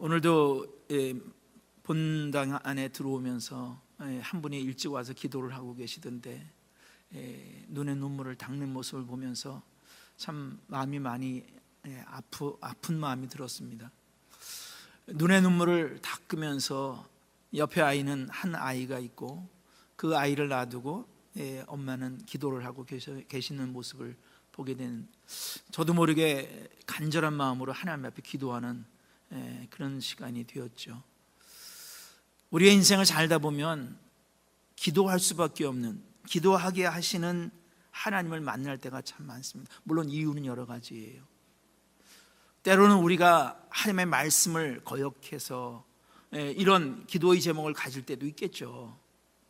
오늘도 본당 안에 들어오면서 한 분이 일찍 와서 기도를 하고 계시던데 눈에 눈물을 닦는 모습을 보면서 참 마음이 많이 아픈 마음이 들었습니다. 눈에 눈물을 닦으면서 옆에 아이는 한 아이가 있고 그 아이를 놔두고 엄마는 기도를 하고 계시는 모습을 보게 되는, 저도 모르게 간절한 마음으로 하나님 앞에 기도하는 그런 시간이 되었죠. 우리의 인생을 살다 보면 기도할 수밖에 없는, 기도하게 하시는 하나님을 만날 때가 참 많습니다. 물론 이유는 여러 가지예요. 때로는 우리가 하나님의 말씀을 거역해서 이런 기도의 제목을 가질 때도 있겠죠.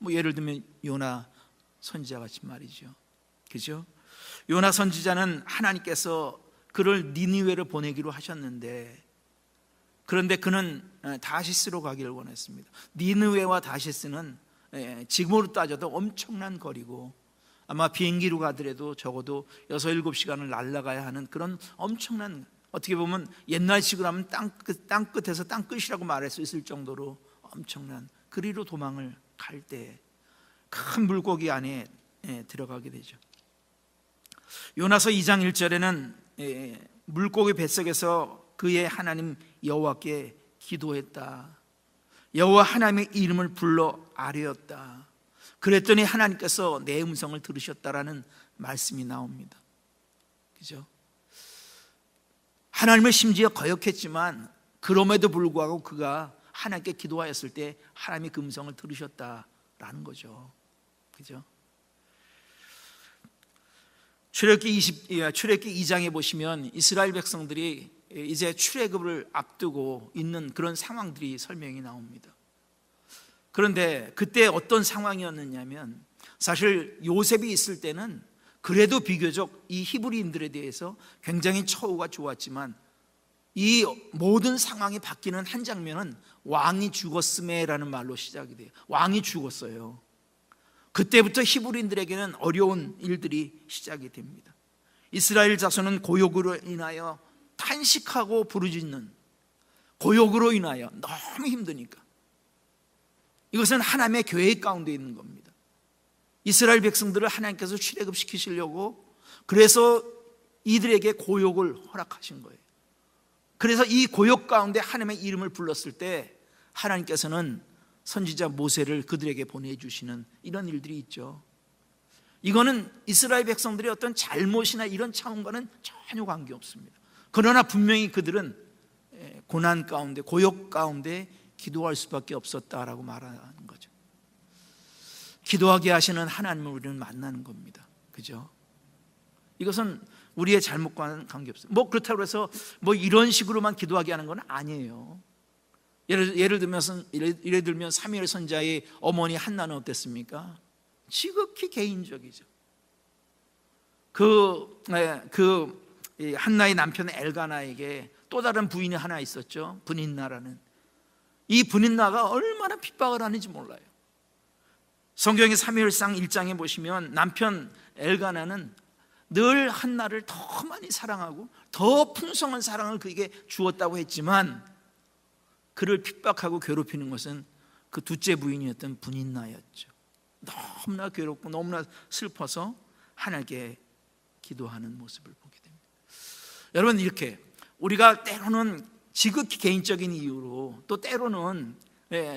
예를 들면 요나 선지자 같이 말이죠. 그죠? 요나 선지자는 하나님께서 그를 니느웨로 보내기로 하셨는데, 그런데 그는 다시스로 가기를 원했습니다. 니느웨와 다시스는 지금으로 따져도 엄청난 거리고, 아마 비행기로 가더라도 적어도 6, 7시간을 날아가야 하는 그런 엄청난, 어떻게 보면 옛날식으로 하면 땅끝에서 땅끝이라고 말할 수 있을 정도로 엄청난 그리로 도망을 갈 때 큰 물고기 안에 들어가게 되죠. 요나서 2장 1절에는 물고기 뱃속에서 그의 하나님 여호와께 기도했다. 여호와 하나님의 이름을 불러 아뢰었다. 그랬더니 하나님께서 내 음성을 들으셨다라는 말씀이 나옵니다. 그죠? 하나님을 심지어 거역했지만 그럼에도 불구하고 그가 하나님께 기도하였을 때 하나님이 그 음성을 들으셨다라는 거죠. 그죠? 출애굽기 2장에 보시면 이스라엘 백성들이 이제 출애굽을 앞두고 있는 그런 상황들이 설명이 나옵니다. 그런데 그때 어떤 상황이었느냐면, 사실 요셉이 있을 때는 그래도 비교적 이 히브리인들에 대해서 굉장히 처우가 좋았지만, 이 모든 상황이 바뀌는 한 장면은 왕이 죽었음에라는 말로 시작이 돼요. 왕이 죽었어요. 그때부터 히브리인들에게는 어려운 일들이 시작이 됩니다. 이스라엘 자손은 고욕으로 인하여 탄식하고 부르짖는, 고욕으로 인하여 너무 힘드니까, 이것은 하나님의 계획 가운데 있는 겁니다. 이스라엘 백성들을 하나님께서 출애굽시키시려고, 그래서 이들에게 고욕을 허락하신 거예요. 그래서 이 고욕 가운데 하나님의 이름을 불렀을 때 하나님께서는 선지자 모세를 그들에게 보내주시는 이런 일들이 있죠. 이거는 이스라엘 백성들의 어떤 잘못이나 이런 차원과는 전혀 관계없습니다. 그러나 분명히 그들은 고난 가운데, 고욕 가운데 기도할 수밖에 없었다라고 말하는 거죠. 기도하게 하시는 하나님을 우리는 만나는 겁니다. 그죠? 이것은 우리의 잘못과는 관계없어요. 그렇다고 해서 이런 식으로만 기도하게 하는 건 아니에요. 예를 들면 사무엘 선지자의 어머니 한나는 어땠습니까? 지극히 개인적이죠. 한나의 남편 엘가나에게 또 다른 부인이 하나 있었죠. 브닌나라는. 이 브닌나가 얼마나 핍박을 하는지 몰라요. 성경의 사무엘상 1장에 보시면 남편 엘가나는 늘 한나를 더 많이 사랑하고 더 풍성한 사랑을 그에게 주었다고 했지만, 그를 핍박하고 괴롭히는 것은 그 둘째 부인이었던 브닌나였죠. 너무나 괴롭고 너무나 슬퍼서 하나님께 기도하는 모습을 보게 됩니다. 여러분, 이렇게 우리가 때로는 지극히 개인적인 이유로, 또 때로는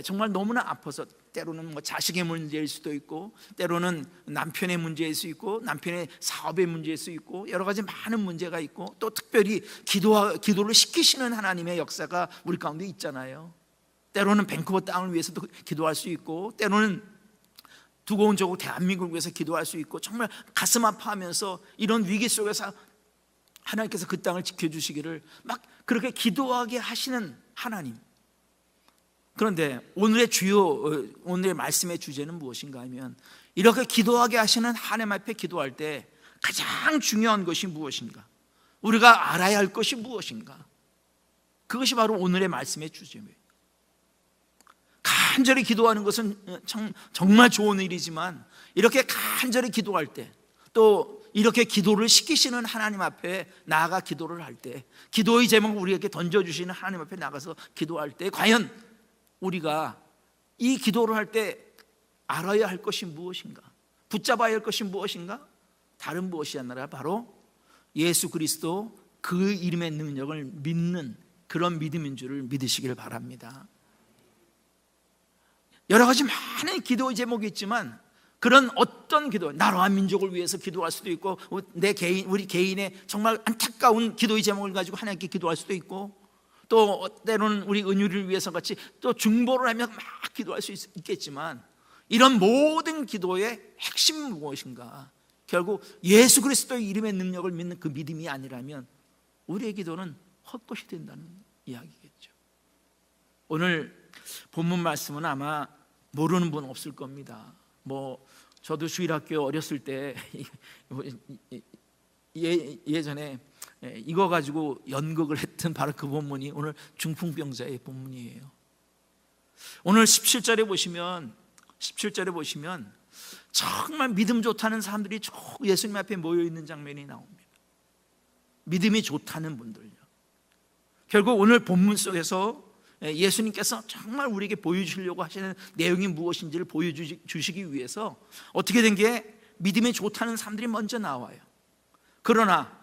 정말 너무나 아파서, 때로는 자식의 문제일 수도 있고, 때로는 남편의 문제일 수 있고, 남편의 사업의 문제일 수 있고, 여러 가지 많은 문제가 있고, 또 특별히 기도를 시키시는 하나님의 역사가 우리 가운데 있잖아요. 때로는 밴쿠버 땅을 위해서도 기도할 수 있고, 때로는 두고 온 조국 대한민국을 위해서 기도할 수 있고, 정말 가슴 아파하면서 이런 위기 속에서 하나님께서 그 땅을 지켜주시기를 막 그렇게 기도하게 하시는 하나님. 그런데 오늘의 말씀의 주제는 무엇인가 하면, 이렇게 기도하게 하시는 하나님 앞에 기도할 때 가장 중요한 것이 무엇인가, 우리가 알아야 할 것이 무엇인가, 그것이 바로 오늘의 말씀의 주제입니다. 간절히 기도하는 것은 정말 좋은 일이지만, 이렇게 간절히 기도할 때, 또 이렇게 기도를 시키시는 하나님 앞에 나아가 기도를 할 때, 기도의 제목을 우리에게 던져주시는 하나님 앞에 나가서 기도할 때 과연 우리가 이 기도를 할 때 알아야 할 것이 무엇인가, 붙잡아야 할 것이 무엇인가? 다른 무엇이 아니라 바로 예수 그리스도 그 이름의 능력을 믿는 그런 믿음인 줄을 믿으시길 바랍니다. 여러 가지 많은 기도의 제목이 있지만 그런 어떤 기도, 나라와 민족을 위해서 기도할 수도 있고, 우리 개인의 정말 안타까운 기도의 제목을 가지고 하나님께 기도할 수도 있고, 또 때로는 우리 은유를 위해서 같이 또 중보를 하며 막 기도할 수 있겠지만, 이런 모든 기도의 핵심은 무엇인가? 결국 예수 그리스도의 이름의 능력을 믿는 그 믿음이 아니라면 우리의 기도는 헛것이 된다는 이야기겠죠. 오늘 본문 말씀은 아마 모르는 분 없을 겁니다. 저도 주일학교 어렸을 때 예전에 이거 가지고 연극을 했던 바로 그 본문이 오늘 중풍병자의 본문이에요. 오늘 17절에 보시면 정말 믿음 좋다는 사람들이 예수님 앞에 모여 있는 장면이 나옵니다. 믿음이 좋다는 분들요. 결국 오늘 본문 속에서 예수님께서 정말 우리에게 보여주시려고 하시는 내용이 무엇인지를 보여주시기 위해서 어떻게 된 게 믿음이 좋다는 사람들이 먼저 나와요. 그러나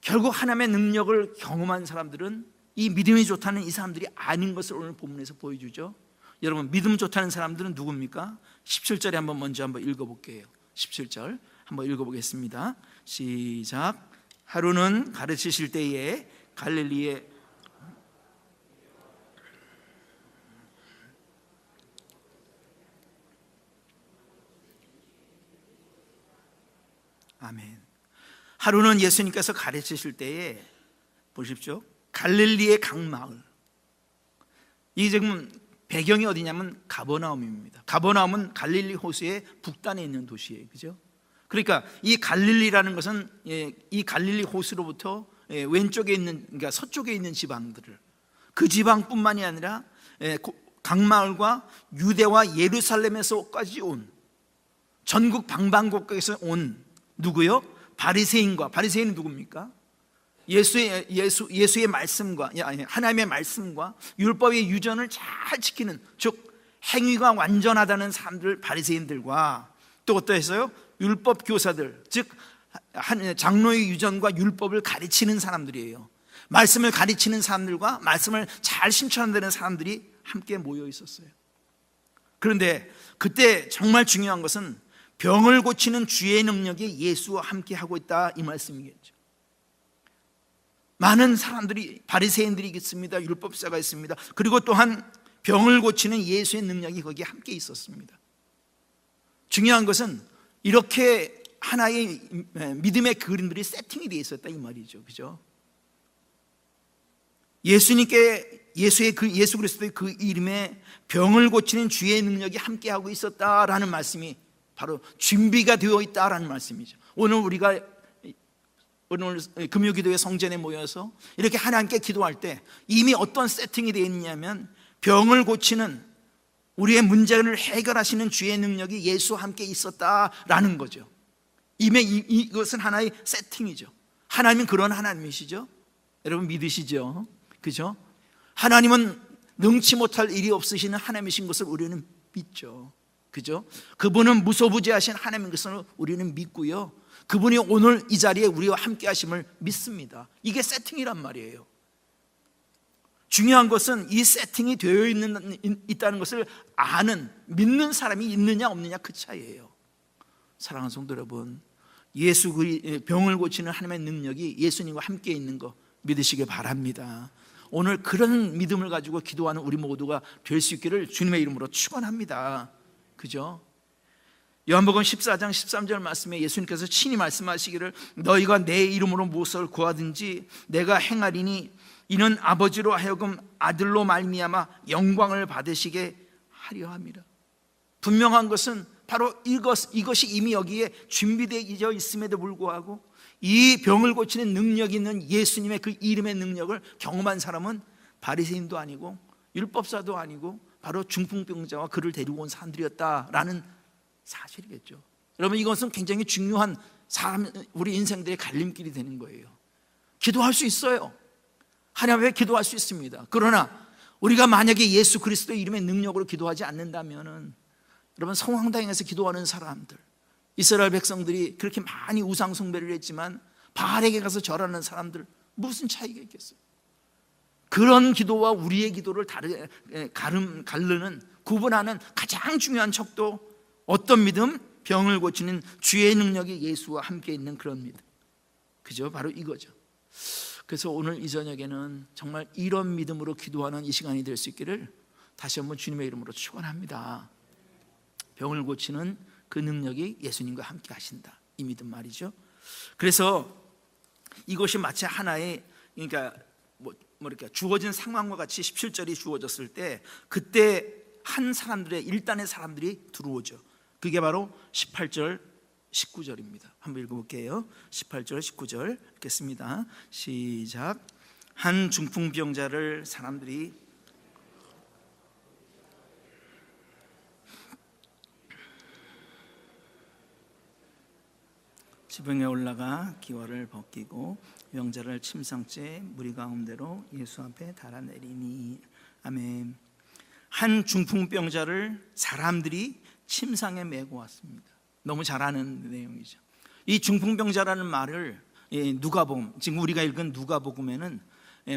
결국 하나님의 능력을 경험한 사람들은 이 믿음이 좋다는 이 사람들이 아닌 것을 오늘 본문에서 보여주죠. 여러분, 믿음 좋다는 사람들은 누굽니까? 17절에 먼저 한번 읽어볼게요. 17절 한번 읽어보겠습니다. 시작. 하루는 가르치실 때에 갈릴리에 아멘. 하루는 예수님께서 가르치실 때에 보십시오. 갈릴리의 강마을, 이 지금 배경이 어디냐면 가버나움입니다. 가버나움은 갈릴리 호수의 북단에 있는 도시예요. 그죠? 그러니까 이 갈릴리라는 것은 이 갈릴리 호수로부터 왼쪽에 있는, 그러니까 서쪽에 있는 지방들을, 그 지방뿐만이 아니라 강마을과 유대와 예루살렘에서까지 온, 전국 방방곡곡에서 온 누구요? 바리새인은 누굽니까? 예수의 말씀과 하나님의 말씀과 율법의 유전을 잘 지키는, 즉 행위가 완전하다는 사람들, 바리새인들과 또 어떠했어요? 율법 교사들, 즉 장로의 유전과 율법을 가르치는 사람들이에요. 말씀을 가르치는 사람들과 말씀을 잘 실천하는 사람들이 함께 모여 있었어요. 그런데 그때 정말 중요한 것은 병을 고치는 주의 능력이 예수와 함께 하고 있다, 이 말씀이겠죠. 많은 사람들이, 바리새인들이 있습니다. 율법사가 있습니다. 그리고 또한 병을 고치는 예수의 능력이 거기에 함께 있었습니다. 중요한 것은 이렇게 하나의 믿음의 그림들이 세팅이 되어 있었다, 이 말이죠. 그죠? 예수 그리스도의 그 이름에 병을 고치는 주의 능력이 함께하고 있었다라는 말씀이 바로 준비가 되어 있다라는 말씀이죠. 오늘 금요기도회 성전에 모여서 이렇게 하나님께 기도할 때 이미 어떤 세팅이 되어 있냐면, 병을 고치는, 우리의 문제를 해결하시는 주의 능력이 예수와 함께 있었다라는 거죠. 이미 이것은 하나의 세팅이죠. 하나님은 그런 하나님이시죠. 여러분 믿으시죠? 그죠? 하나님은 능치 못할 일이 없으시는 하나님이신 것을 우리는 믿죠. 그죠? 그분은 무소부재하신 하나님인 것을 우리는 믿고요, 그분이 오늘 이 자리에 우리와 함께 하심을 믿습니다. 이게 세팅이란 말이에요. 중요한 것은 이 세팅이 되어 있다는 것을 아는, 믿는 사람이 있느냐 없느냐, 그 차이예요. 사랑하는 성도 여러분, 병을 고치는 하나님의 능력이 예수님과 함께 있는 거 믿으시기 바랍니다. 오늘 그런 믿음을 가지고 기도하는 우리 모두가 될 수 있기를 주님의 이름으로 축원합니다. 그죠? 요한복음 14장 13절 말씀에 예수님께서 친히 말씀하시기를, 너희가 내 이름으로 무엇을 구하든지 내가 행하리니 이는 아버지로 하여금 아들로 말미암아 영광을 받으시게 하려 함이라. 분명한 것은 바로 이것이 이미 여기에 준비되어 있음에도 불구하고 이 병을 고치는 능력이 있는 예수님의 그 이름의 능력을 경험한 사람은 바리새인도 아니고 율법사도 아니고 바로 중풍병자와 그를 데리고 온 사람들이었다라는 사실이겠죠. 여러분, 이것은 굉장히 중요한 우리 인생들의 갈림길이 되는 거예요. 기도할 수 있어요. 하나님 앞에 기도할 수 있습니다. 그러나 우리가 만약에 예수 그리스도의 이름의 능력으로 기도하지 않는다면은, 여러분, 성황당에서 기도하는 사람들, 이스라엘 백성들이 그렇게 많이 우상 숭배를 했지만 바알에게 가서 절하는 사람들, 무슨 차이가 있겠어요? 그런 기도와 우리의 기도를 가르는, 구분하는 가장 중요한 척도 어떤 믿음? 병을 고치는 주의 능력이 예수와 함께 있는 그런 믿음. 그죠? 바로 이거죠. 그래서 오늘 이 저녁에는 정말 이런 믿음으로 기도하는 이 시간이 될 수 있기를 다시 한번 주님의 이름으로 축원합니다. 병을 고치는 그 능력이 예수님과 함께 하신다, 이 믿음 말이죠. 그래서 이것이 마치 하나의, 그러니까 이렇게 주어진 상황과 같이 17절이 주어졌을 때, 그때 한 사람들의, 일단의 사람들이 들어오죠. 그게 바로 18절 19절입니다. 한번 읽어볼게요. 18절 19절 읽겠습니다. 시작. 한 중풍병자를 사람들이 지붕에 올라가 기와를 벗기고 병자를 침상째 무리 가운데로 예수 앞에 달아내리니. 아멘. 한 중풍병자를 사람들이 침상에 메고 왔습니다. 너무 잘 아는 내용이죠. 이 중풍병자라는 말을 누가복음, 지금 우리가 읽은 누가복음에는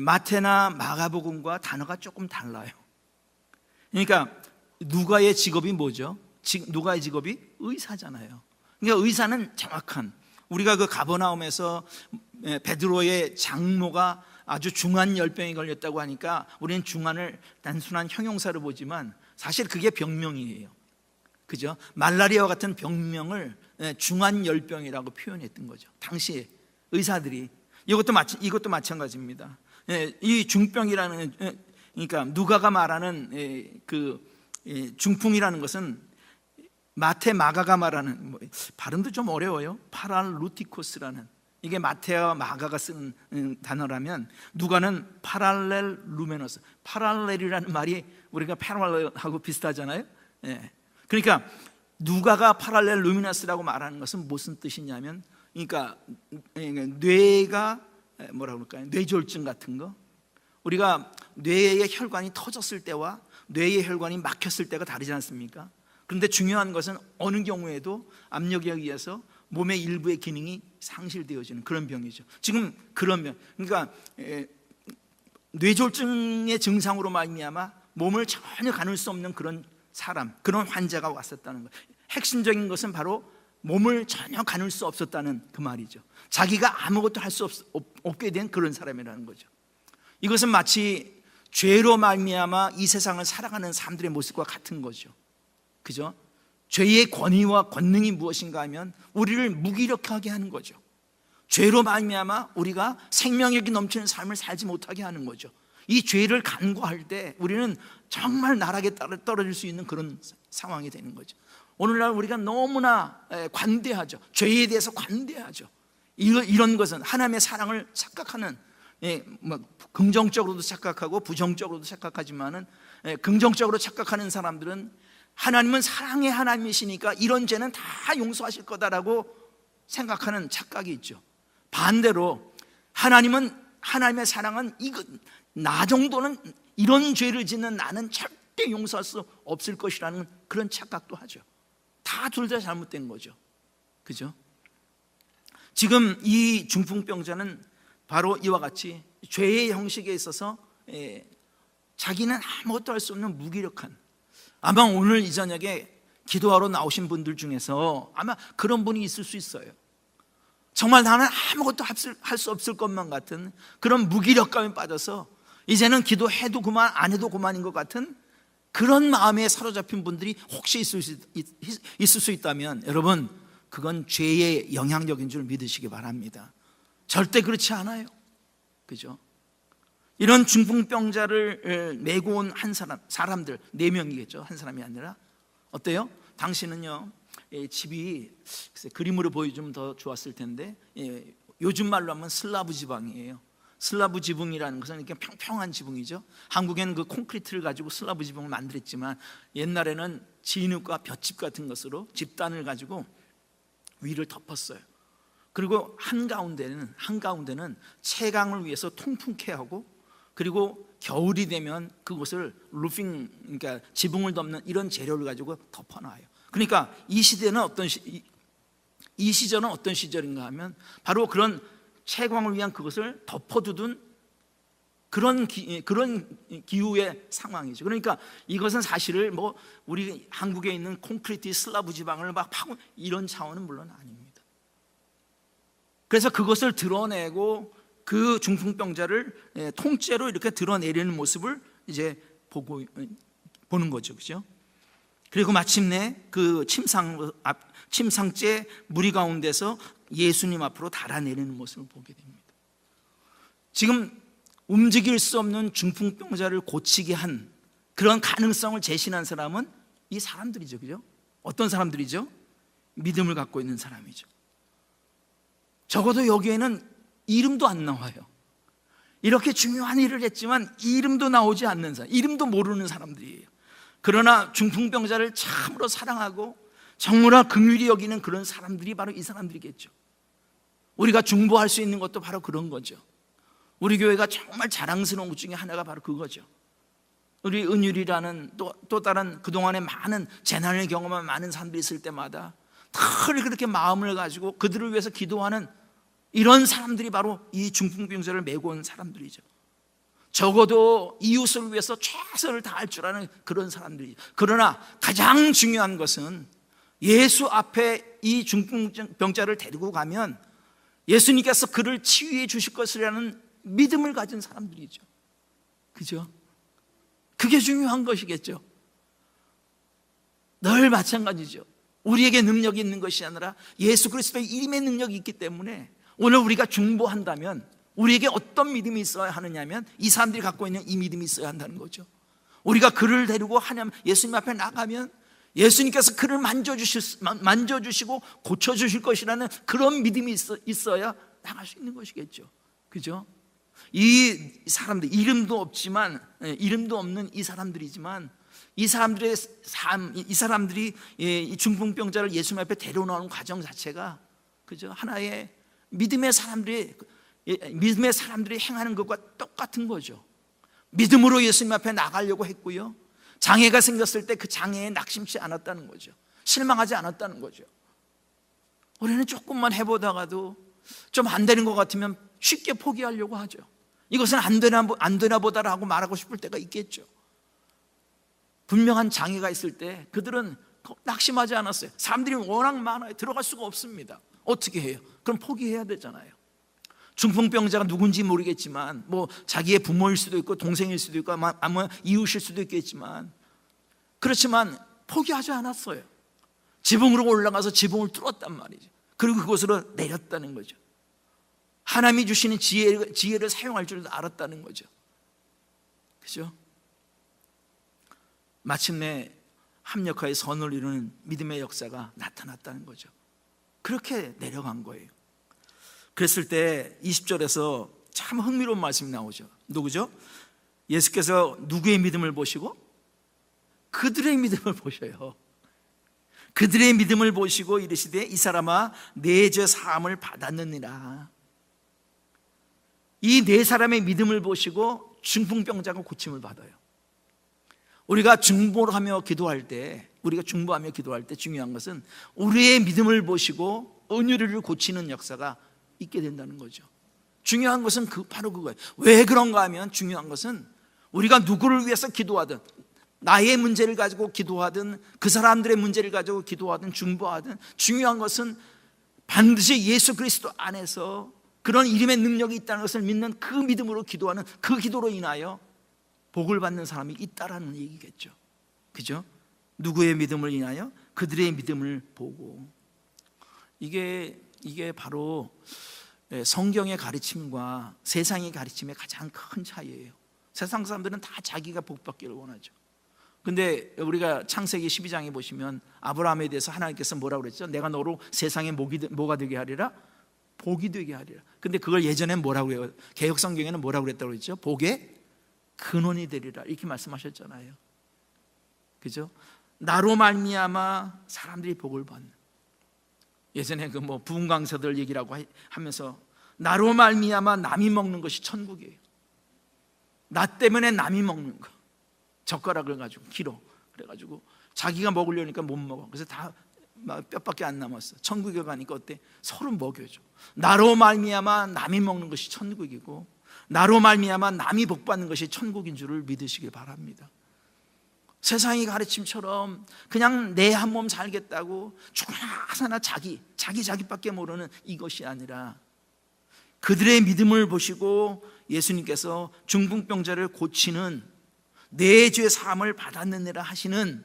마태나 마가복음과 단어가 조금 달라요. 그러니까 누가의 직업이 뭐죠? 누가의 직업이 의사잖아요. 그러니까 의사는 정확한, 우리가 그 가버나움에서 베드로의 장모가 아주 중한 열병에 걸렸다고 하니까 우리는 중한을 단순한 형용사로 보지만 사실 그게 병명이에요. 그죠? 말라리아와 같은 병명을 중한 열병이라고 표현했던 거죠. 당시에 의사들이. 이것도 마찬가지입니다. 이 중병이라는, 그러니까 누가가 말하는 그 중풍이라는 것은 마태 마가가 말하는, 발음도 좀 어려워요. 파랄루티코스라는, 이게 마태와 마가가 쓰는 단어라면 누가는 파랄렐 루메노스, 파랄렐이라는 말이 우리가 패럴렐하고 비슷하잖아요. 그러니까 누가가 파랄렐 루미너스라고 말하는 것은 무슨 뜻이냐면, 그러니까 뇌가 뭐라고 그럴까요? 뇌졸중 같은 거. 우리가 뇌의 혈관이 터졌을 때와 뇌의 혈관이 막혔을 때가 다르지 않습니까? 그런데 중요한 것은 어느 경우에도 압력에 의해서 몸의 일부의 기능이 상실되어지는 그런 병이죠. 지금 그런 병, 그러니까 뇌졸중의 증상으로 말미암아 몸을 전혀 가눌 수 없는 그런 사람, 그런 환자가 왔었다는 거예요. 핵심적인 것은 바로 몸을 전혀 가눌 수 없었다는 그 말이죠. 자기가 아무것도 할 수 없게 된 그런 사람이라는 거죠. 이것은 마치 죄로 말미암아 이 세상을 살아가는 사람들의 모습과 같은 거죠. 그죠? 죄의 권위와 권능이 무엇인가 하면 우리를 무기력하게 하는 거죠. 죄로 말미암아 우리가 생명력이 넘치는 삶을 살지 못하게 하는 거죠. 이 죄를 간과할 때 우리는 정말 나락에 떨어질 수 있는 그런 상황이 되는 거죠. 오늘날 우리가 너무나 관대하죠. 죄에 대해서 관대하죠. 이런 것은 하나님의 사랑을 착각하는, 긍정적으로도 착각하고 부정적으로도 착각하지만은, 긍정적으로 착각하는 사람들은 하나님은 사랑의 하나님이시니까 이런 죄는 다 용서하실 거다라고 생각하는 착각이 있죠. 반대로 하나님의 사랑은 나 정도는, 이런 죄를 짓는 나는 절대 용서할 수 없을 것이라는 그런 착각도 하죠. 다 둘 다 잘못된 거죠. 그죠? 지금 이 중풍병자는 바로 이와 같이 죄의 형식에 있어서 자기는 아무것도 할 수 없는 무기력한, 아마 오늘 이 저녁에 기도하러 나오신 분들 중에서 아마 그런 분이 있을 수 있어요. 정말 나는 아무것도 할 수 없을 것만 같은 그런 무기력감에 빠져서 이제는 기도해도 그만, 안 해도 그만인 것 같은 그런 마음에 사로잡힌 분들이 혹시 있을 수 있다면, 여러분, 그건 죄의 영향력인 줄 믿으시기 바랍니다. 절대 그렇지 않아요. 그죠? 이런 중풍병자를 메고 온 사람들 4명이겠죠. 한 사람이 아니라. 어때요? 당신은요, 집이 그림으로 보여주면 더 좋았을 텐데, 요즘 말로 하면 슬라브 지방이에요. 슬라브 지붕이라는 것은 이렇게 평평한 지붕이죠. 한국에는 그 콘크리트를 가지고 슬라브 지붕을 만들었지만 옛날에는 진흙과 볏짚 같은 것으로 집단을 가지고 위를 덮었어요. 그리고 한가운데는 채광을 위해서 통풍케 하고, 그리고 겨울이 되면 그것을 루핑, 그러니까 지붕을 덮는 이런 재료를 가지고 덮어놔요. 그러니까 이 시대는 이 시절은 어떤 시절인가 하면 바로 그런 채광을 위한 그것을 덮어두던 그런 기후의 상황이죠. 그러니까 이것은 사실을 뭐 우리 한국에 있는 콘크리트 슬라브 지방을 막 파고 이런 차원은 물론 아닙니다. 그래서 그것을 드러내고 그 중풍병자를 통째로 이렇게 드러내리는 모습을 이제 보는 거죠, 그죠? 그리고 마침내 그 침상째 무리 가운데서 예수님 앞으로 달아내리는 모습을 보게 됩니다. 지금 움직일 수 없는 중풍병자를 고치게 한 그런 가능성을 제시한 사람은 이 사람들이죠, 그죠? 어떤 사람들이죠? 믿음을 갖고 있는 사람이죠. 적어도 여기에는 이름도 안 나와요. 이렇게 중요한 일을 했지만 이름도 나오지 않는 사람, 이름도 모르는 사람들이에요. 그러나 중풍병자를 참으로 사랑하고 정말 긍휼히 여기는 그런 사람들이 바로 이 사람들이겠죠. 우리가 중보할 수 있는 것도 바로 그런 거죠. 우리 교회가 정말 자랑스러운 것 중에 하나가 바로 그거죠. 우리 은율이라는 또 다른 그동안에 많은 재난을 경험한 많은 사람들이 있을 때마다 늘 그렇게 마음을 가지고 그들을 위해서 기도하는 이런 사람들이 바로 이 중풍병자를 메고 온 사람들이죠. 적어도 이웃을 위해서 최선을 다할 줄 아는 그런 사람들이죠. 그러나 가장 중요한 것은 예수 앞에 이 중풍병자를 데리고 가면 예수님께서 그를 치유해 주실 것이라는 믿음을 가진 사람들이죠. 그죠? 그게 중요한 것이겠죠. 늘 마찬가지죠. 우리에게 능력이 있는 것이 아니라 예수 그리스도의 이름의 능력이 있기 때문에 오늘 우리가 중보한다면 우리에게 어떤 믿음이 있어야 하느냐면 이 사람들이 갖고 있는 이 믿음이 있어야 한다는 거죠. 우리가 그를 데리고 예수님 앞에 나가면 예수님께서 그를 만져주시고 고쳐주실 것이라는 그런 믿음이 있어야 나갈 수 있는 것이겠죠. 그죠? 이 사람들, 이름도 없는 이 사람들이지만 이 사람들이 이 중풍병자를 예수님 앞에 데려오는 과정 자체가 그죠? 하나의 믿음의 사람들이 행하는 것과 똑같은 거죠. 믿음으로 예수님 앞에 나가려고 했고요. 장애가 생겼을 때 그 장애에 낙심치 않았다는 거죠. 실망하지 않았다는 거죠. 우리는 조금만 해보다가도 좀 안 되는 것 같으면 쉽게 포기하려고 하죠. 이것은 안 되나 보다라고 말하고 싶을 때가 있겠죠. 분명한 장애가 있을 때 그들은 낙심하지 않았어요. 사람들이 워낙 많아요. 들어갈 수가 없습니다. 어떻게 해요? 그럼 포기해야 되잖아요. 중풍병자가 누군지 모르겠지만 뭐 자기의 부모일 수도 있고 동생일 수도 있고 아마 이웃일 수도 있겠지만 그렇지만 포기하지 않았어요. 지붕으로 올라가서 지붕을 뚫었단 말이죠. 그리고 그곳으로 내렸다는 거죠. 하나님이 주시는 지혜를 사용할 줄 알았다는 거죠. 그죠? 마침내 합력하여 선을 이루는 믿음의 역사가 나타났다는 거죠. 그렇게 내려간 거예요. 그랬을 때 20절에서 참 흥미로운 말씀이 나오죠. 누구죠? 예수께서 누구의 믿음을 보시고? 그들의 믿음을 보셔요. 그들의 믿음을 보시고 이르시되 이 사람아 내 죄 사함을 받았느니라. 이 네 사람의 믿음을 보시고 중풍병자가 고침을 받아요. 우리가 중보하며 기도할 때 중요한 것은 우리의 믿음을 보시고 은유를 고치는 역사가 있게 된다는 거죠. 중요한 것은 바로 그거예요. 왜 그런가 하면 중요한 것은 우리가 누구를 위해서 기도하든 나의 문제를 가지고 기도하든 그 사람들의 문제를 가지고 기도하든 중보하든 중요한 것은 반드시 예수 그리스도 안에서 그런 이름의 능력이 있다는 것을 믿는 그 믿음으로 기도하는 그 기도로 인하여 복을 받는 사람이 있다라는 얘기겠죠. 그죠? 누구의 믿음을 인하여? 그들의 믿음을 보고. 이게 바로 성경의 가르침과 세상의 가르침의 가장 큰 차이예요. 세상 사람들은 다 자기가 복받기를 원하죠. 근데 우리가 창세기 12장에 보시면 아브라함에 대해서 하나님께서 뭐라고 그랬죠? 내가 너로 세상에 뭐가 되게 하리라? 복이 되게 하리라. 근데 그걸 예전에 뭐라고 해요? 개역 성경에는 뭐라고 그랬다고 그랬죠? 복의 근원이 되리라 이렇게 말씀하셨잖아요. 그죠? 나로 말미암아 사람들이 복을 받는. 예전에 그 뭐 부흥 강사들 얘기라고 하면서 나로 말미암아 남이 먹는 것이 천국이에요. 나 때문에 남이 먹는 거, 젓가락을 가지고 길어, 그래가지고 자기가 먹으려니까 못 먹어. 그래서 다 뼈밖에 안 남았어. 천국에 가니까 어때? 서로 먹여줘. 나로 말미암아 남이 먹는 것이 천국이고, 나로 말미암아 남이 복받는 것이 천국인 줄을 믿으시길 바랍니다. 세상의 가르침처럼 그냥 내 한 몸 살겠다고 죽으나 사나 자기밖에 모르는 이것이 아니라, 그들의 믿음을 보시고 예수님께서 중풍병자를 고치는, 내 죄 사함을 받았느니라 하시는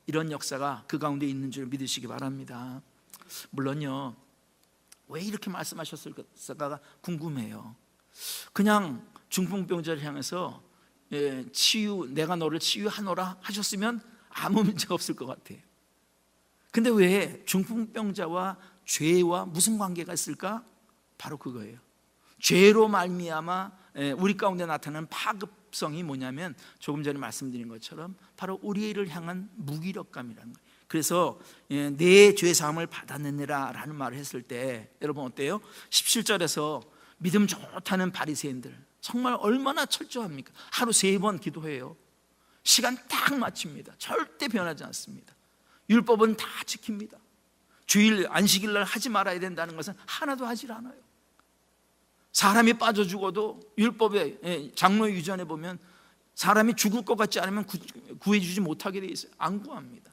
이런 역사가 그 가운데 있는 줄 믿으시기 바랍니다. 물론요, 왜 이렇게 말씀하셨을까가 궁금해요. 그냥 중풍병자를 향해서 내가 너를 치유하노라 하셨으면 아무 문제가 없을 것 같아요. 근데 왜 중풍병자와 죄와 무슨 관계가 있을까? 바로 그거예요. 죄로 말미암아 우리 가운데 나타나는 파급성이 뭐냐면, 조금 전에 말씀드린 것처럼 바로 우리를 향한 무기력감이라는 거예요. 그래서 내 죄 사함을 받았느니라 라는 말을 했을 때 여러분 어때요? 17절에서 믿음 좋다는 바리새인들 정말 얼마나 철저합니까? 하루 3번 기도해요. 시간 딱 맞춥니다. 절대 변하지 않습니다. 율법은 다 지킵니다. 주일 안식일 날 하지 말아야 된다는 것은 하나도 하질 않아요. 사람이 빠져 죽어도 율법의 장로 유전에 보면 사람이 죽을 것 같지 않으면 구해주지 못하게 돼 있어요. 안 구합니다.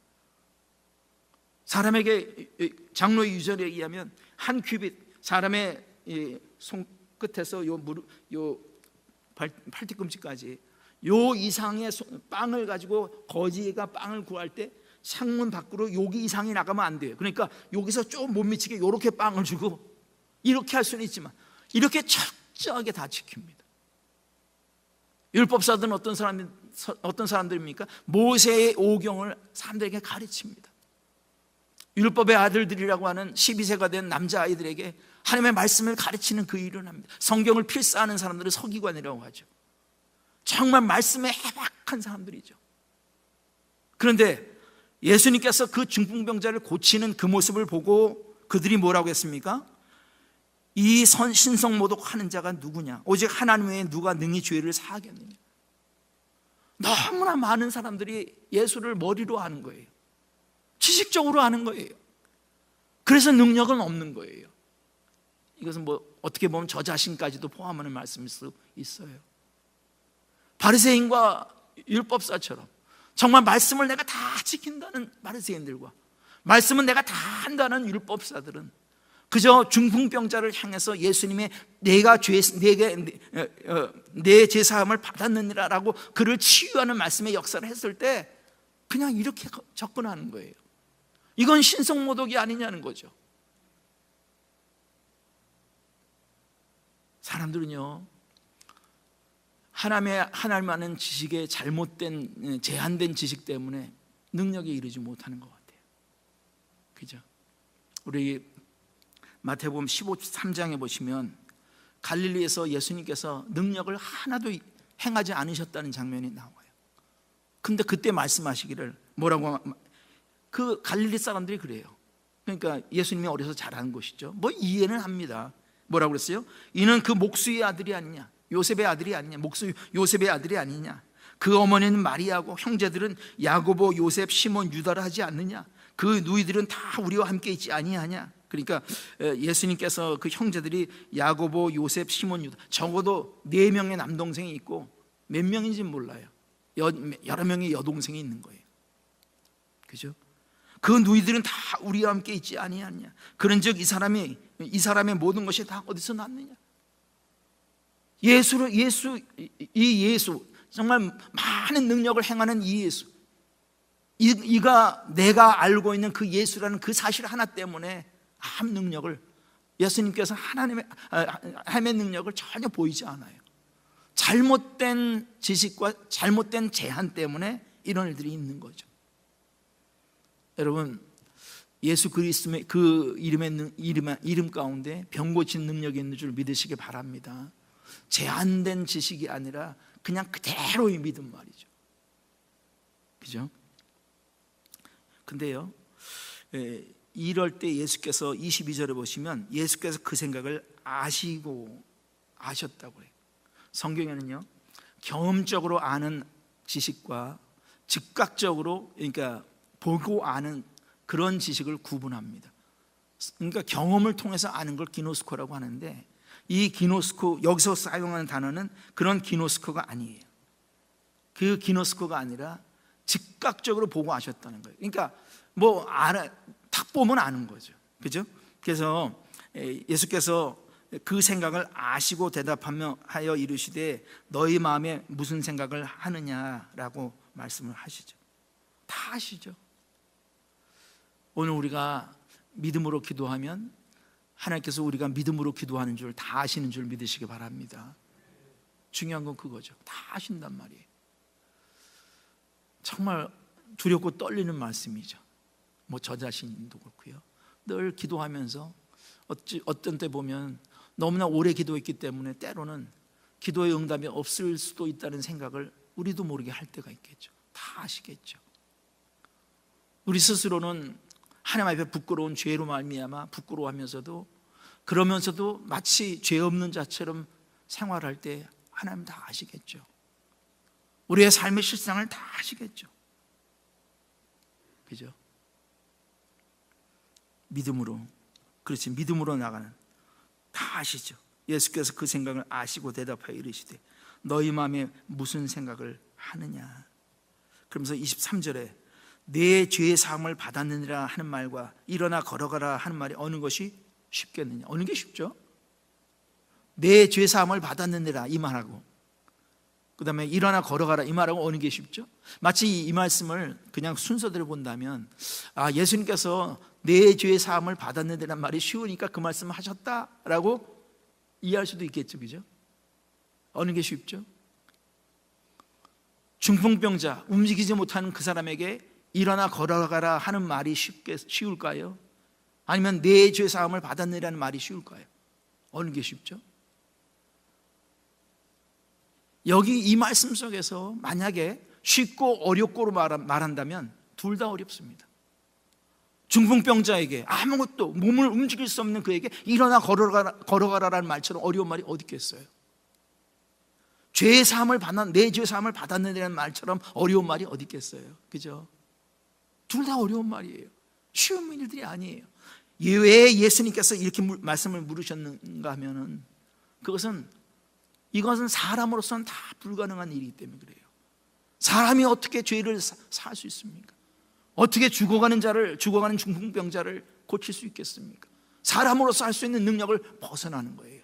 사람에게 장로의 유전에 의하면 한 큐빗, 사람의 손끝에서 요 팔뒤꿈치까지 요 이상의 빵을 가지고 거지가 빵을 구할 때 창문 밖으로 여기 이상이 나가면 안 돼요. 그러니까 여기서 좀 못 미치게 이렇게 빵을 주고, 이렇게 할 수는 있지만 이렇게 철저하게 다 지킵니다. 율법사들은 어떤 사람들입니까? 모세의 오경을 사람들에게 가르칩니다. 율법의 아들들이라고 하는 12세가 된 남자아이들에게 하나님의 말씀을 가르치는 그 일을 합니다. 성경을 필사하는 사람들을 서기관이라고 하죠. 정말 말씀에 해박한 사람들이죠. 그런데 예수님께서 그 중풍병자를 고치는 그 모습을 보고 그들이 뭐라고 했습니까? 이 신성모독하는 자가 누구냐? 오직 하나님 외에 누가 능히 죄를 사하겠느냐? 너무나 많은 사람들이 예수를 머리로 아는 거예요. 지식적으로 아는 거예요. 그래서 능력은 없는 거예요. 이것은 뭐 어떻게 보면 저 자신까지도 포함하는 말씀일 수 있어요. 바리새인과 율법사처럼 정말 말씀을 내가 다 지킨다는 바리새인들과 말씀은 내가 다 한다는 율법사들은 그저 중풍병자를 향해서 예수님의 내 죄사함을 받았느니라라고 그를 치유하는 말씀의 역사를 했을 때 그냥 이렇게 접근하는 거예요. 이건 신성모독이 아니냐는 거죠. 사람들은요, 하나님 아는 지식에 잘못된 제한된 지식 때문에 능력에 이르지 못하는 것 같아요. 그죠? 우리 마태복음 13장에 보시면 갈릴리에서 예수님께서 능력을 하나도 행하지 않으셨다는 장면이 나와요. 근데 그때 말씀하시기를 뭐라고, 그 갈릴리 사람들이 그래요. 그러니까 예수님이 어려서 자란 것이죠. 뭐 이해는 합니다. 뭐라고 그랬어요? 이는 그 목수의 아들이 아니냐, 요셉의 아들이 아니냐, 목수 요셉의 아들이 아니냐, 그 어머니는 마리아고 형제들은 야고보, 요셉, 시몬, 유다라 하지 않느냐, 그 누이들은 다 우리와 함께 있지 아니하냐. 그러니까 예수님께서 그 형제들이 야고보, 요셉, 시몬, 유다, 적어도 4명의 남동생이 있고 몇 명인지는 몰라요. 여러 명의 여동생이 있는 거예요. 그죠? 그 누이들은 다 우리와 함께 있지 아니하냐. 그런즉 이 사람의 모든 것이 다 어디서 났느냐. 예수 정말 많은 능력을 행하는 이 예수, 이가 내가 알고 있는 그 예수라는 그 사실 하나 때문에 아무 능력을, 예수님께서 하나님의 능력을 전혀 보이지 않아요. 잘못된 지식과 잘못된 제한 때문에 이런 일들이 있는 거죠. 여러분, 예수 그리스도의 그 이름 가운데 병 고친 능력이 있는 줄 믿으시기 바랍니다. 제한된 지식이 아니라 그냥 그대로의 믿음 말이죠. 그죠? 근데요, 이럴 때 예수께서 22절에 보시면 예수께서 그 생각을 아셨다고 해요. 성경에는요, 경험적으로 아는 지식과 즉각적으로, 그러니까 보고 아는 그런 지식을 구분합니다. 그러니까 경험을 통해서 아는 걸 기노스코라고 하는데, 이 기노스코, 여기서 사용하는 단어는 그런 기노스코가 아니에요. 그 기노스코가 아니라 즉각적으로 보고 아셨다는 거예요. 그러니까 뭐 딱 보면 아는 거죠. 그죠? 그래서 예수께서 그 생각을 아시고 대답하여 이르시되 너희 마음에 무슨 생각을 하느냐라고 말씀을 하시죠. 다 아시죠. 오늘 우리가 믿음으로 기도하면 하나님께서 우리가 믿음으로 기도하는 줄 다 아시는 줄 믿으시기 바랍니다. 중요한 건 그거죠. 다 아신단 말이에요. 정말 두렵고 떨리는 말씀이죠. 뭐 저 자신도 그렇고요. 늘 기도하면서 어떤 때 보면 너무나 오래 기도했기 때문에 때로는 기도의 응답이 없을 수도 있다는 생각을 우리도 모르게 할 때가 있겠죠. 다 아시겠죠. 우리 스스로는 하나님 앞에 부끄러운 죄로 말미암아 부끄러워하면서도, 그러면서도 마치 죄 없는 자처럼 생활할 때 하나님 다 아시겠죠. 우리의 삶의 실상을 다 아시겠죠. 그죠? 믿음으로, 그렇지, 믿음으로 나가는, 다 아시죠. 예수께서 그 생각을 아시고 대답하여 이르시되 너희 마음에 무슨 생각을 하느냐. 그러면서 23절에 내 죄의 사함을 받았느니라 하는 말과 일어나 걸어가라 하는 말이 어느 것이 쉽겠느냐. 어느 게 쉽죠? 내 죄 사함을 받았느니라 이 말하고, 그 다음에 일어나 걸어가라 이 말하고 어느 게 쉽죠? 마치 이 말씀을 그냥 순서대로 본다면, 예수님께서 내 죄의 사함을 받았느니라는 말이 쉬우니까 그 말씀을 하셨다라고 이해할 수도 있겠죠. 그죠? 어느 게 쉽죠? 중풍병자, 움직이지 못하는 그 사람에게 일어나 걸어가라 하는 말이 쉬울까요? 아니면 내 죄 사함을 받았느라는 말이 쉬울까요? 어느 게 쉽죠? 여기 이 말씀 속에서 만약에 쉽고 어렵고로 말한다면 둘 다 어렵습니다. 중풍병자에게 아무것도 몸을 움직일 수 없는 그에게 일어나 걸어가라라는 말처럼 어려운 말이 어디 있겠어요? 죄의 사함을 내 죄의 사함을 받았느냐는 말처럼 어려운 말이 어디 있겠어요? 그죠? 둘 다 어려운 말이에요. 쉬운 일들이 아니에요. 왜 예수님께서 이렇게 말씀을 물으셨는가 하면은 이것은 사람으로서는 다 불가능한 일이기 때문에 그래요. 사람이 어떻게 죄를 살 수 있습니까? 어떻게 죽어가는 중풍병자를 고칠 수 있겠습니까? 사람으로서 할 수 있는 능력을 벗어나는 거예요.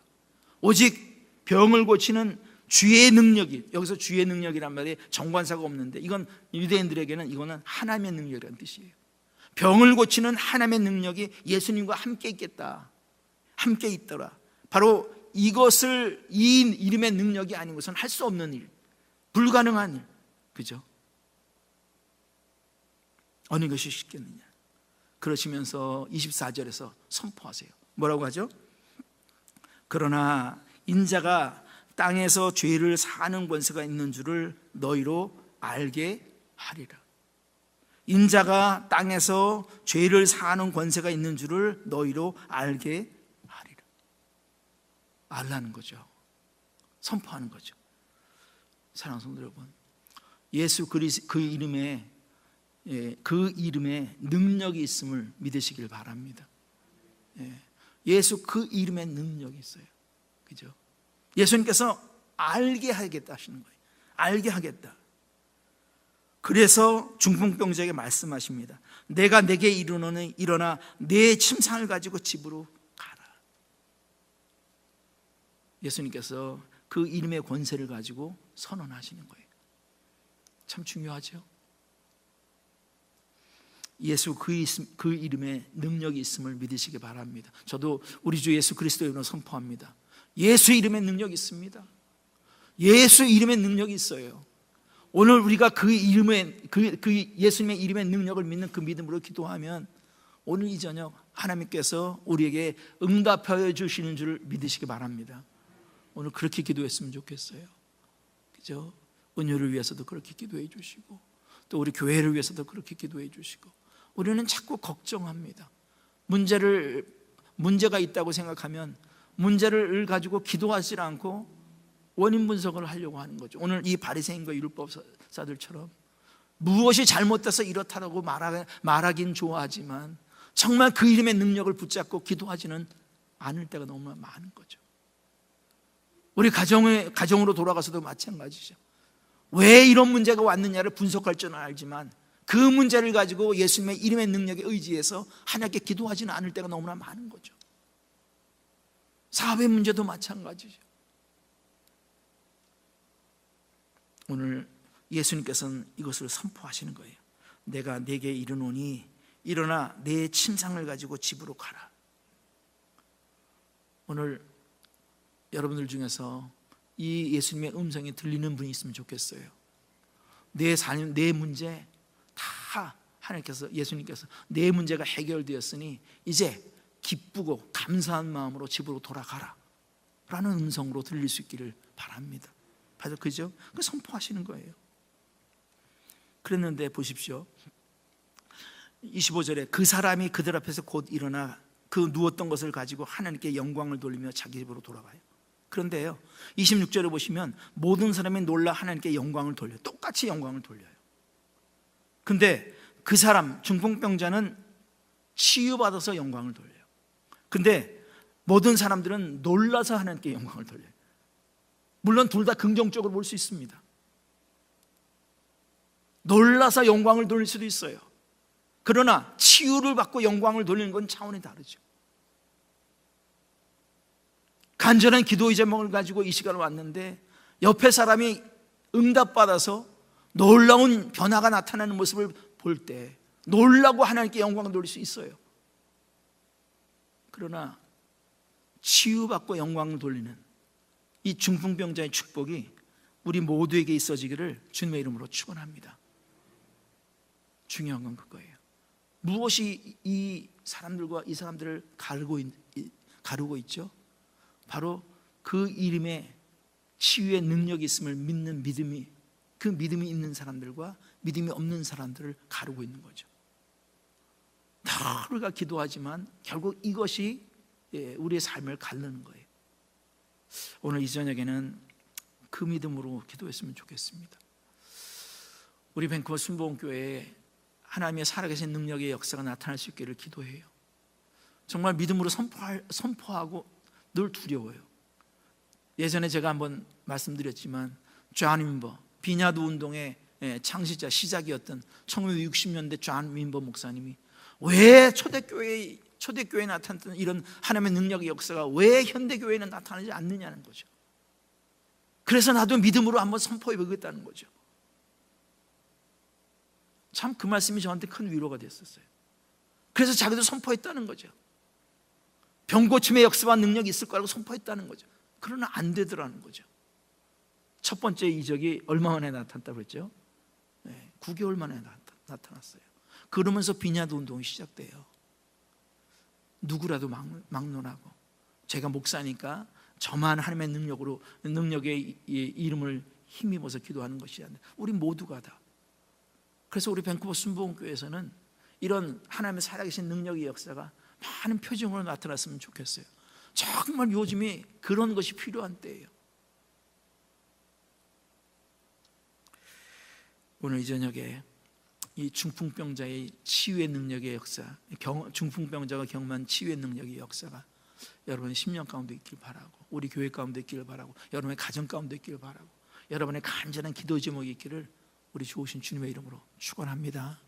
오직 병을 고치는 주의 능력이, 여기서 주의 능력이란 말에 정관사가 없는데, 이건 유대인들에게는 이거는 하나님의 능력이라는 뜻이에요. 병을 고치는 하나님의 능력이 예수님과 함께 있겠다, 함께 있더라. 바로 이것을, 이 이름의 능력이 아닌 것은 할 수 없는 일, 불가능한 일. 그죠? 어느 것이 쉽겠느냐. 그러시면서 24절에서 선포하세요. 뭐라고 하죠? 그러나 인자가 땅에서 죄를 사하는 권세가 있는 줄을 너희로 알게 하리라. 인자가 땅에서 죄를 사하는 권세가 있는 줄을 너희로 알게 하리라. 알라는 거죠. 선포하는 거죠. 사랑하는 성도 여러분, 예수 그리스도 그 이름에 능력이 있음을 믿으시길 바랍니다. 예수 그 이름에 능력이 있어요. 그죠? 예수님께서 알게 하겠다 하시는 거예요. 알게 하겠다. 그래서 중풍병자에게 말씀하십니다. 내가 내게 이르노니 일어나 내 침상을 가지고 집으로 가라. 예수님께서 그 이름의 권세를 가지고 선언하시는 거예요. 참 중요하죠. 예수 그 이름에 능력이 있음을 믿으시기 바랍니다. 저도 우리 주 예수 그리스도의 이름으로 선포합니다. 예수 이름에 능력이 있습니다. 예수 이름에 능력이 있어요. 오늘 우리가 그 예수님의 이름의 능력을 믿는 그 믿음으로 기도하면 오늘 이 저녁 하나님께서 우리에게 응답하여 주시는 줄 믿으시기 바랍니다. 오늘 그렇게 기도했으면 좋겠어요. 그죠? 은혜를 위해서도 그렇게 기도해 주시고, 또 우리 교회를 위해서도 그렇게 기도해 주시고. 우리는 자꾸 걱정합니다. 문제가 있다고 생각하면 문제를 가지고 기도하지 않고 원인 분석을 하려고 하는 거죠. 오늘 이 바리새인과 율법사들처럼 무엇이 잘못돼서 이렇다고 말하긴 좋아하지만 정말 그 이름의 능력을 붙잡고 기도하지는 않을 때가 너무 많은 거죠. 우리 가정으로 돌아가서도 마찬가지죠. 왜 이런 문제가 왔느냐를 분석할 줄은 알지만 그 문제를 가지고 예수님의 이름의 능력에 의지해서 하나님께 기도하지는 않을 때가 너무나 많은 거죠. 사업의 문제도 마찬가지죠. 오늘 예수님께서는 이것을 선포하시는 거예요. 내가 네게 이르노니 일어나 내 침상을 가지고 집으로 가라. 오늘 여러분들 중에서 이 예수님의 음성이 들리는 분이 있으면 좋겠어요. 내 삶, 내 문제 다 하나님께서, 예수님께서 내 문제가 해결되었으니 이제 기쁘고 감사한 마음으로 집으로 돌아가라 라는 음성으로 들릴 수 있기를 바랍니다. 그죠? 그 선포하시는 거예요. 그랬는데 보십시오. 25절에 그 사람이 그들 앞에서 곧 일어나 그 누웠던 것을 가지고 하나님께 영광을 돌리며 자기 집으로 돌아가요. 그런데요 26절에 보시면 모든 사람이 놀라 하나님께 영광을 돌려요. 똑같이 영광을 돌려요. 근데 그 사람 중풍병자는 치유받아서 영광을 돌려요. 근데 모든 사람들은 놀라서 하나님께 영광을 돌려요. 물론 둘 다 긍정적으로 볼 수 있습니다. 놀라서 영광을 돌릴 수도 있어요. 그러나 치유를 받고 영광을 돌리는 건 차원이 다르죠. 간절한 기도의 제목을 가지고 이 시간에 왔는데 옆에 사람이 응답받아서 놀라운 변화가 나타나는 모습을 볼 때 놀라고 하나님께 영광을 돌릴 수 있어요. 그러나 치유받고 영광을 돌리는 이 중풍병자의 축복이 우리 모두에게 있어지기를 주님의 이름으로 축원합니다. 중요한 건 그거예요. 무엇이 이 사람들을 가르고 있죠? 바로 그 이름에 치유의 능력이 있음을 믿는 믿음이, 그 믿음이 있는 사람들과 믿음이 없는 사람들을 가르고 있는 거죠. 다 우리가 기도하지만 결국 이것이 우리의 삶을 가르는 거예요. 오늘 이 저녁에는 그 믿음으로 기도했으면 좋겠습니다. 우리 밴쿠버 순복음교회에 하나님의 살아계신 능력의 역사가 나타날 수 있기를 기도해요. 정말 믿음으로 선포하고 늘 두려워요. 예전에 제가 한번 말씀드렸지만 존 윈버, 비냐드 운동의 창시자, 시작이었던 1960년대 존 윈버 목사님이 왜 초대교회에 나타났던 이런 하나님의 능력의 역사가 왜 현대교회에는 나타나지 않느냐는 거죠. 그래서 나도 믿음으로 한번 선포해 보겠다는 거죠. 참 그 말씀이 저한테 큰 위로가 됐었어요. 그래서 자기도 선포했다는 거죠. 병고침의 역사와 능력이 있을 거라고 선포했다는 거죠. 그러나 안 되더라는 거죠. 첫 번째 이적이 얼마 만에 나타났다고 했죠? 9개월 만에 나타났어요. 그러면서 비냐드 운동이 시작돼요. 누구라도 막론하고 제가 목사니까 저만 하나님의 능력의 이름을 힘입어서 기도하는 것이 아니라 우리 모두가 다. 그래서 우리 밴쿠버 순복음교회에서는 이런 하나님의 살아계신 능력의 역사가 많은 표징으로 나타났으면 좋겠어요. 정말 요즘에 그런 것이 필요한 때예요. 오늘 이 저녁에 이 중풍병자의 치유의 능력의 역사, 중풍병자가 경험한 치유의 능력의 역사가 여러분의 심령 가운데 있길 바라고, 우리 교회 가운데 있기를 바라고, 여러분의 가정 가운데 있기를 바라고, 여러분의 간절한 기도 제목이 있기를 우리 좋으신 주님의 이름으로 축원합니다.